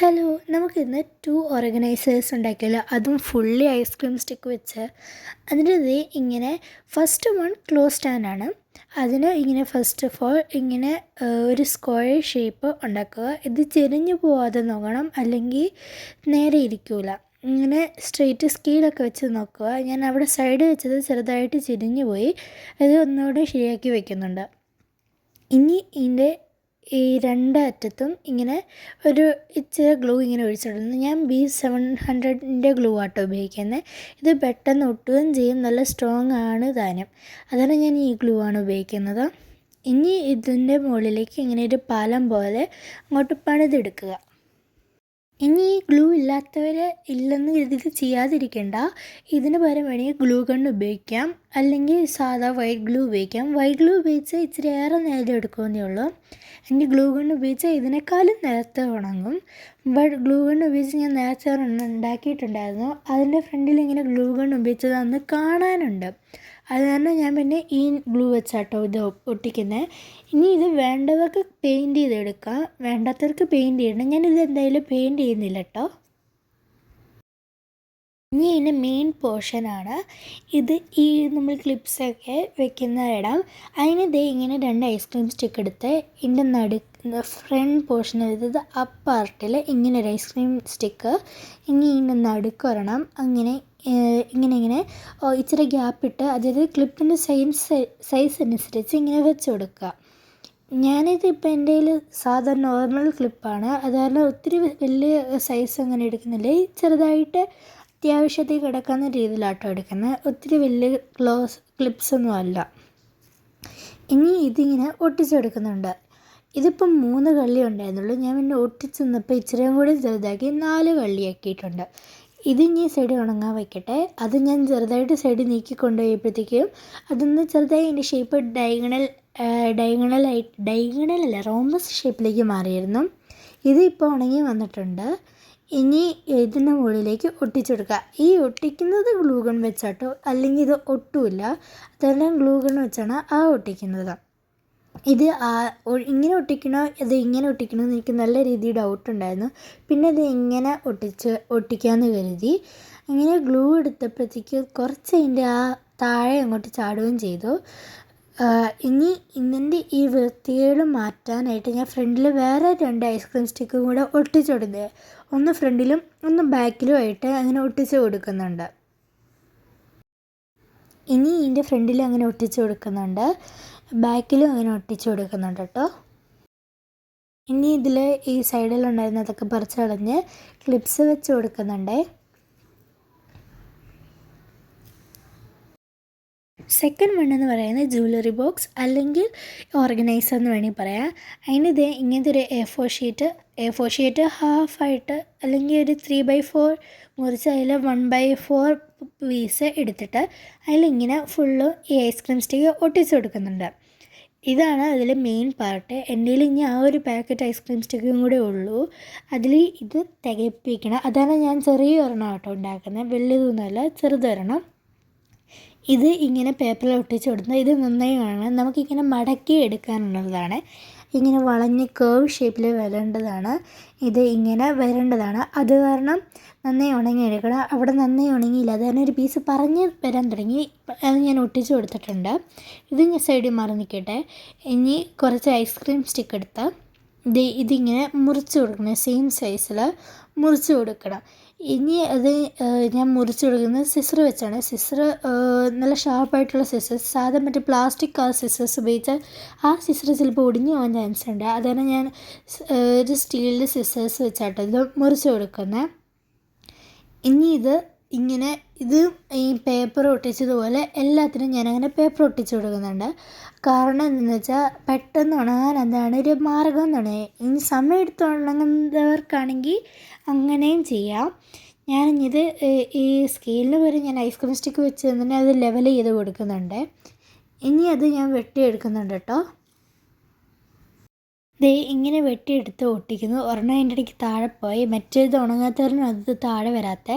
Hello, നമുക്കിന്ന് 2 organisers ഉണ്ടാക്കിയാലോ? അതും ഫുള്ളി ഐസ്ക്രീം സ്റ്റിക്ക് വെച്ച്. അതിൻ്റെ ഇങ്ങനെ ഫസ്റ്റ് വൺ ക്ലോസ് സ്റ്റാൻഡാണ്. അതിന് ഇങ്ങനെ ഫസ്റ്റ് ഓഫ് ഓൾ ഇങ്ങനെ ഒരു സ്ക്വയർ ഷേപ്പ് ഉണ്ടാക്കുക. ഇത് ചെരിഞ്ഞു പോവാതെ നോക്കണം, അല്ലെങ്കിൽ നേരെ ഇരിക്കില്ല. ഇങ്ങനെ സ്ട്രെയിറ്റ് സ്കെയിലൊക്കെ വെച്ച് നോക്കുക. ഞാൻ അവിടെ സൈഡ് വെച്ചത് ചെറുതായിട്ട് ചെരിഞ്ഞു പോയി. അത് ഒന്നുകൂടെ ശരിയാക്കി വയ്ക്കുന്നുണ്ട്. ഇനി ഇതിൻ്റെ ഈ രണ്ട് അറ്റത്തും ഇങ്ങനെ ഒരു ഇച്ചിരി ഗ്ലൂ ഇങ്ങനെ ഒഴിച്ചിടുന്നു. ഞാൻ B700ൻ്റെ ഗ്ലൂ ആട്ടോ ഉപയോഗിക്കുന്നത്. ഇത് പെട്ടെന്ന് ഒട്ടുകയും ചെയ്യും, നല്ല സ്ട്രോങ് ആണ് താനും. അതാണ് ഞാൻ ഈ ഗ്ലൂ ആണ് ഉപയോഗിക്കുന്നത്. ഇനി ഇതിൻ്റെ മുകളിലേക്ക് ഇങ്ങനെ ഒരു പാലം പോലെ അങ്ങോട്ട് പണിതെടുക്കുക. ഇനി ഈ ഗ്ലൂ ഇല്ലെന്ന് കരുതി ചെയ്യാതിരിക്കേണ്ട. ഇതിന് പകരം വേണമെങ്കിൽ ഗ്ലൂ ഗൺ ഉപയോഗിക്കാം, അല്ലെങ്കിൽ സാധാ വൈറ്റ് ഗ്ലൂ ഉപയോഗിക്കാം. വൈറ്റ് ഗ്ലൂ ഉപയോഗിച്ചാൽ ഇച്ചിരി ഏറെ നേരം എടുക്കുമെന്നേ ഉള്ളൂ. എനിക്ക് ഗ്ലൂ ഗൺ ഉപയോഗിച്ചാൽ ഇതിനേക്കാളും നേരത്തെ ഉണങ്ങും. ബട്ട് ഗ്ലൂ ഗൺ ഉപയോഗിച്ച് ഞാൻ നേരത്തെ ഉണ്ടാക്കിയിട്ടുണ്ടായിരുന്നു. അതിൻ്റെ ഫ്രണ്ടിൽ ഇങ്ങനെ ഗ്ലൂ ഗൺ ഉപയോഗിച്ചത് അന്ന് കാണാനുണ്ട്. അത് കാരണം ഞാൻ പിന്നെ ഈ ഗ്ലൂ വെച്ചാട്ടോ ഇത് ഒട്ടിക്കുന്നത്. ഇനി ഇത് വേണ്ടവർക്ക് പെയിൻറ്റ് ചെയ്തെടുക്കാം, വേണ്ടാത്തവർക്ക് പെയിൻറ്റ് ചെയ്യണം. ഞാനിത് എന്തായാലും പെയിൻറ്റ് ചെയ്യുന്നില്ല കേട്ടോ. ഇനി ഇതിൻ്റെ മെയിൻ പോർഷനാണ് ഇത്. ഈ നമ്മൾ ക്ലിപ്സൊക്കെ വെക്കുന്ന ഇടം. അതിന് ഇങ്ങനെ 2 ഐസ്ക്രീം സ്റ്റിക്ക് എടുത്ത് ഇതിൻ്റെ ഫ്രണ്ട് പോർഷൻ, അതായത് അപ്പ് പാർട്ടിൽ ഇങ്ങനെ ഒരു ഐസ്ക്രീം സ്റ്റിക്ക് ഇനി ഇതിൻ്റെ നടുക്കൊരെണ്ണം അങ്ങനെ ഇങ്ങനെ ഇച്ചിരി ഗ്യാപ്പിട്ട്, അതായത് ക്ലിപ്പിൻ്റെ സൈസ് അനുസരിച്ച് ഇങ്ങനെ വെച്ച് കൊടുക്കുക. ഞാനിതിപ്പോൾ എൻ്റെ കയ്യിൽ സാധാരണ നോർമൽ ക്ലിപ്പാണ്, അത് കാരണം ഒത്തിരി വലിയ സൈസ് അങ്ങനെ എടുക്കുന്നില്ല. ചെറുതായിട്ട് അത്യാവശ്യത്തിൽ കിടക്കുന്ന രീതിയിലാട്ടോ എടുക്കുന്നത്, ഒത്തിരി വലിയ ക്ലിപ്സൊന്നും അല്ല. ഇനി ഇതിങ്ങനെ ഒട്ടിച്ചെടുക്കുന്നുണ്ട്. ഇതിപ്പം 3 കള്ളി ഉണ്ടായിരുന്നുള്ളൂ. ഞാൻ പിന്നെ ഒട്ടിച്ച് നിന്നപ്പോൾ ഇച്ചിരിയും കൂടി ചെറുതാക്കി 4 കള്ളിയാക്കിയിട്ടുണ്ട്. ഇത് ഇനി സൈഡ് ഉണങ്ങാൻ വയ്ക്കട്ടെ. അത് ഞാൻ ചെറുതായിട്ട് സൈഡ് നീക്കി കൊണ്ടുപോയപ്പോഴത്തേക്കും അതൊന്ന് ചെറുതായി അതിൻ്റെ ഷേപ്പ് ഡയഗണലല്ല റോംബസ് ഷേപ്പിലേക്ക് മാറിയിരുന്നു. ഇത് ഇപ്പോൾ ഉണങ്ങി വന്നിട്ടുണ്ട്. ഇനി ഇതിൻ്റെ മുകളിലേക്ക് ഒട്ടിച്ചെടുക്കുക. ഈ ഒട്ടിക്കുന്നത് ഗ്ലൂ ഗൺ വെച്ചാട്ടോ, അല്ലെങ്കിൽ ഇത് ഒട്ടുമില്ല. അതെല്ലാം ഗ്ലൂ ഗൺ വെച്ചാണ് ഒട്ടിക്കുന്നത്. ഇത് ഇങ്ങനെ ഒട്ടിക്കണോ ഇത് ഇങ്ങനെ ഒട്ടിക്കണോ എന്ന് എനിക്ക് നല്ല രീതിയിൽ ഡൗട്ടുണ്ടായിരുന്നു. പിന്നെ ഇത് ഇങ്ങനെ ഒട്ടിക്കാമെന്ന് കരുതി ഇങ്ങനെ ഗ്ലൂ എടുത്തപ്പോഴത്തേക്ക് കുറച്ച് അതിൻ്റെ താഴെ അങ്ങോട്ട് ചാടുകയും ചെയ്തു. ഇനി ഇതിൻ്റെ ഈ വൃത്തികേട് മാറ്റാനായിട്ട് ഞാൻ ഫ്രണ്ടിൽ വേറെ 2 ഐസ്ക്രീം സ്റ്റിക്കും കൂടെ ഒട്ടിച്ചെടുത്തത്. ഒന്ന് ഫ്രണ്ടിലും ഒന്ന് ബാക്കിലുമായിട്ട് അങ്ങനെ ഒട്ടിച്ച് കൊടുക്കുന്നുണ്ട്. ഇനി ഇതിൻ്റെ ഫ്രണ്ടിൽ അങ്ങനെ ഒട്ടിച്ച് കൊടുക്കുന്നുണ്ട്, ബാക്കിലും അങ്ങനെ ഒട്ടിച്ച് കൊടുക്കുന്നുണ്ട് കേട്ടോ. ഇനി ഇതിൽ ഈ സൈഡിലുണ്ടായിരുന്നതൊക്കെ പറിച്ച് കളഞ്ഞ് ക്ലിപ്സ് വെച്ച് കൊടുക്കുന്നുണ്ട്. സെക്കൻഡ് വൺ എന്ന് പറയുന്നത് ജ്വല്ലറി ബോക്സ് അല്ലെങ്കിൽ ഓർഗനൈസർ എന്ന് വേണമെങ്കിൽ പറയാം. അതിന് ഇങ്ങനത്തെ ഒരു A4 ഷീറ്റ് ഹാഫായിട്ട് അല്ലെങ്കിൽ ഒരു 3/4 മുറിച്ച് അതിൽ 1/4 പീസ് എടുത്തിട്ട് അതിലിങ്ങനെ ഫുള്ളും ഈ ഐസ്ക്രീം സ്റ്റിക്ക് ഒട്ടിച്ച് കൊടുക്കുന്നുണ്ട്. ഇതാണ് അതിൽ മെയിൻ പാർട്ട്. എൻ്റെ കയ്യിൽ ഇനി ഒരു പാക്കറ്റ് ഐസ്ക്രീം സ്റ്റിക്കും കൂടെ ഉള്ളൂ. അതിൽ ഇത് തികപ്പിക്കണം. അതാണ് ഞാൻ ചെറിയ ഒരെണ്ണം കേട്ടോ ഉണ്ടാക്കുന്നത്, വലിയതൊന്നുമല്ല, ചെറുതൊരെണ്ണം. ഇത് ഇങ്ങനെ പേപ്പറിൽ ഒട്ടിച്ച് കൊടുത്താൽ ഇത് നന്നായി കാണാം. നമുക്കിങ്ങനെ മടക്കി എടുക്കാനുള്ളതാണ്. ഇങ്ങനെ വളഞ്ഞ് കേർവ് ഷേപ്പിൽ വരേണ്ടതാണ്. ഇത് ഇങ്ങനെ വരേണ്ടതാണ്. അത് കാരണം നന്നായി ഉണങ്ങിയെടുക്കണം. അവിടെ നന്നായി ഉണങ്ങിയില്ല, അത് കാരണം ഒരു പീസ് പറഞ്ഞ് വരാൻ തുടങ്ങി. അത് ഞാൻ ഒട്ടിച്ച് കൊടുത്തിട്ടുണ്ട്. ഇത് ഞാൻ സൈഡിൽ മാറി നിൽക്കട്ടെ. ഇനി കുറച്ച് ഐസ്ക്രീം സ്റ്റിക്ക് എടുത്ത് ഇതിങ്ങനെ മുറിച്ച് കൊടുക്കണം. സെയിം സൈസിൽ മുറിച്ച് കൊടുക്കണം. ഇനി അത് ഞാൻ മുറിച്ച് കൊടുക്കുന്നത് സിസർ വെച്ചാണ്. സിസർ നല്ല ഷാർപ്പായിട്ടുള്ള സിസേഴ്സ്, സാധാരണ മറ്റേ പ്ലാസ്റ്റിക് സിസേഴ്സ് ഉപയോഗിച്ചാൽ സിസർ ചിലപ്പോൾ ഒടിഞ്ഞു പോകാൻ ചാൻസ് ഉണ്ട്. അതാണ് ഞാൻ ഒരു സ്റ്റീലിൻ്റെ സിസേഴ്സ് വെച്ചാട്ടോ ഇത് മുറിച്ച് കൊടുക്കുന്നത്. ഇനി ഇത് ഈ പേപ്പർ ഒട്ടിച്ചതുപോലെ എല്ലാത്തിനും ഞാനങ്ങനെ പേപ്പർ ഒട്ടിച്ച് കൊടുക്കുന്നുണ്ട്. കാരണം എന്താണെന്ന് വെച്ചാൽ പെട്ടെന്ന് ഉണങ്ങാൻ അതാണ് ഒരു മാർഗം എന്നാണ്. ഇനി സമയം എടുത്ത് ഉണങ്ങുന്നവർക്കാണെങ്കിൽ അങ്ങനെയും ചെയ്യാം. ഞാനിത് ഈ സ്കെയിലിന് പകരം ഞാൻ ഐസ്ക്രീം സ്റ്റിക്ക് വെച്ച് തന്നെ അത് ലെവൽ ചെയ്ത് കൊടുക്കുന്നുണ്ട്. ഇനി അത് ഞാൻ വെട്ടിയെടുക്കുന്നുണ്ട് കേട്ടോ. ദേ ഇങ്ങനെ വെട്ടിയെടുത്ത് ഒട്ടിക്കുന്നു. ഒരെണ്ണം അതിൻ്റെ ഇടയ്ക്ക് താഴെ പോയി, മറ്റേത് ഉണങ്ങാത്തവരണം അത് താഴെ വരാത്ത.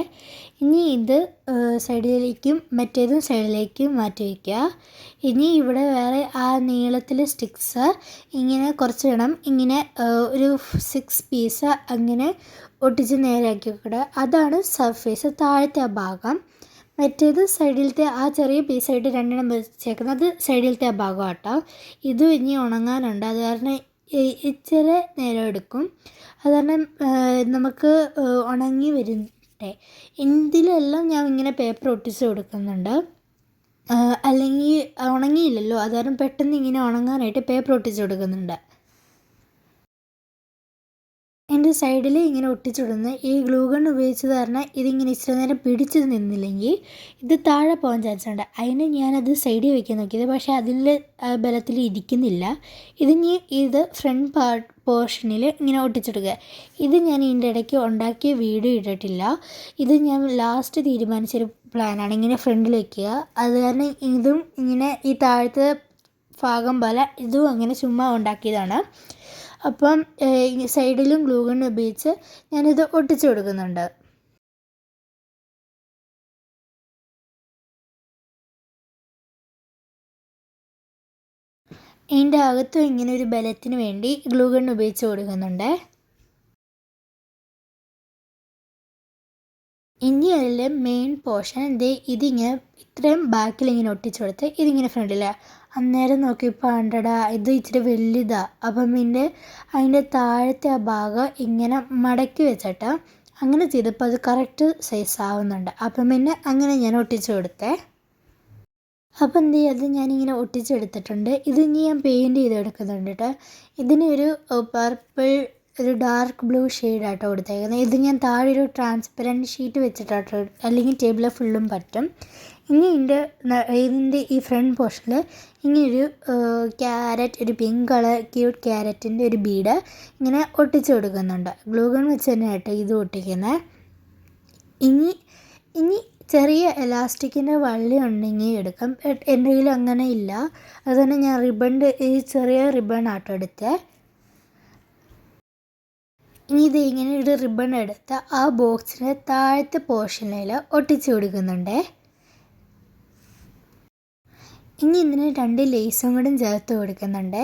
ഇനി ഇത് സൈഡിലേക്കും മറ്റേതും സൈഡിലേക്കും മാറ്റി വയ്ക്കുക. ഇനി ഇവിടെ വേറെ ആ നീളത്തിൽ സ്റ്റിക്സ് ഇങ്ങനെ കുറച്ച് ഇടണം. ഇങ്ങനെ ഒരു 6 പീസ് അങ്ങനെ ഒട്ടിച്ച് നേരെയാക്കി വെക്കുക. അതാണ് സർഫേസ്, താഴത്തെ ആ ഭാഗം. മറ്റേത് സൈഡിലത്തെ ആ ചെറിയ പീസായിട്ട് രണ്ടെണ്ണം വെച്ചേക്കുന്നത്, അത് സൈഡിലത്തെ ആ ഭാഗം കേട്ടോ. ഇതും ഇനി ഉണങ്ങാനുണ്ട്, അത് കാരണം ഇച്ചിരി നേരം എടുക്കും. അത് കാരണം നമുക്ക് ഉണങ്ങി വരുന്നുണ്ട്. ഇതിലെല്ലാം ഞാൻ ഇങ്ങനെ പേപ്പർ ഒട്ടിച്ച് കൊടുക്കുന്നുണ്ട്. അല്ലെങ്കിൽ ഉണങ്ങിയില്ലല്ലോ, അത് കാരണം പെട്ടെന്ന് ഇങ്ങനെ ഉണങ്ങാനായിട്ട് പേപ്പർ ഒട്ടിച്ച് കൊടുക്കുന്നുണ്ട്. എൻ്റെ സൈഡിൽ ഇങ്ങനെ ഒട്ടിച്ചിടുന്ന ഈ ഗ്ലൂ ഗൺ ഉപയോഗിച്ചത് കാരണം ഇതിങ്ങനെ ഇച്ചിരി നേരം പിടിച്ച് നിന്നില്ലെങ്കിൽ ഇത് താഴെ പോകാൻ ചാൻസ് ഉണ്ട്. അതിന് ഞാനത് സൈഡിൽ വയ്ക്കാൻ നോക്കിയത്, പക്ഷേ അതിൽ ബലത്തിൽ ഇരിക്കുന്നില്ല. ഇത് ഫ്രണ്ട് പോർഷനിൽ ഇങ്ങനെ ഒട്ടിച്ചെടുക്കുക. ഇത് ഞാൻ ഇതിൻ്റെ ഇടയ്ക്ക് ഉണ്ടാക്കിയ വീഡിയോ ഇട്ടിട്ടില്ല. ഇത് ഞാൻ ലാസ്റ്റ് തീരുമാനിച്ചൊരു പ്ലാനാണ്, ഇങ്ങനെ ഫ്രണ്ടിൽ വയ്ക്കുക. അത് കാരണം ഇതും ഇങ്ങനെ ഈ താഴത്തെ ഭാഗം പോലെ ഇതും അങ്ങനെ ചുമ്മാ ഉണ്ടാക്കിയതാണ്. അപ്പം സൈഡിലും ഗ്ലൂ ഗൺ ഉപയോഗിച്ച് ഞാനിത് ഒട്ടിച്ചു കൊടുക്കുന്നുണ്ട്. ഇതിൻ്റെ അകത്തും ഇങ്ങനെ ഒരു ബലത്തിന് വേണ്ടി ഗ്ലൂ ഗൺ ഉപയോഗിച്ച് കൊടുക്കുന്നുണ്ട്. ഇനി അതിൽ മെയിൻ പോർഷൻ ഇതിങ്ങനെ ഇത്രയും ബാക്കിൽ ഇങ്ങനെ ഒട്ടിച്ചു കൊടുത്ത് ഇതിങ്ങനെ ഫ്രണ്ടിൽ. അന്നേരം നോക്കിയപ്പോൾ കണ്ടടാ ഇത് ഇച്ചിരി വലുതാണ്. അപ്പം പിന്നെ അതിൻ്റെ താഴത്തെ ആ ഭാഗം ഇങ്ങനെ മടക്കി വെച്ചിട്ട് അങ്ങനെ ചെയ്തപ്പോൾ അത് കറക്റ്റ് സൈസ് ആവുന്നുണ്ട്. അപ്പം പിന്നെ അങ്ങനെ ഞാൻ ഒട്ടിച്ചു കൊടുത്തേ. അപ്പം അത് ഞാനിങ്ങനെ ഒട്ടിച്ചെടുത്തിട്ടുണ്ട്. ഇത് ഇനി ഞാൻ പെയിൻറ്റ് ചെയ്തെടുക്കുന്നുണ്ട് കേട്ടോ. ഇതിനൊരു പർപ്പിൾ, ഒരു ഡാർക്ക് ബ്ലൂ ഷെയ്ഡാട്ടോ കൊടുത്തേക്കുന്നത്. ഇത് ഞാൻ താഴെ ഒരു ട്രാൻസ്പെറൻറ്റ് ഷീറ്റ് വെച്ചിട്ടാട്ടോ, അല്ലെങ്കിൽ ടേബിൾ ഫുള്ളും പറ്റും. ഇനി ഇതിൻ്റെ ഈ ഫ്രണ്ട് പോർഷനിൽ ഇങ്ങനൊരു ക്യാരറ്റ്, ഒരു പിങ്ക് കളർ ക്യൂട്ട് ക്യാരറ്റിൻ്റെ ഒരു ബീഡ് ഇങ്ങനെ ഒട്ടിച്ച് കൊടുക്കുന്നുണ്ട്. ഗ്ലൂ ഗൺ വെച്ച് തന്നെ കേട്ടോ ഇത് ഒട്ടിക്കുന്നത്. ഇനി ചെറിയ എലാസ്റ്റിക്കിൻ്റെ വള്ളി ഉണ്ടെങ്കിൽ എടുക്കാം. എൻ്റെ കയ്യിൽ അങ്ങനെ ഇല്ല, അതുതന്നെ ഞാൻ ഈ ചെറിയ റിബൺ ആട്ടോ എടുത്തത്. ഇനി ഇത് ഇങ്ങനെ ഒരു റിബൺ എടുത്ത് ആ ബോക്സിന് താഴത്തെ പോർഷനിൽ ഒട്ടിച്ച് കൊടുക്കുന്നുണ്ട്. ഇനി ഇതിന് 2 ലേസും കൂടെ ചേർത്ത് കൊടുക്കുന്നുണ്ട്.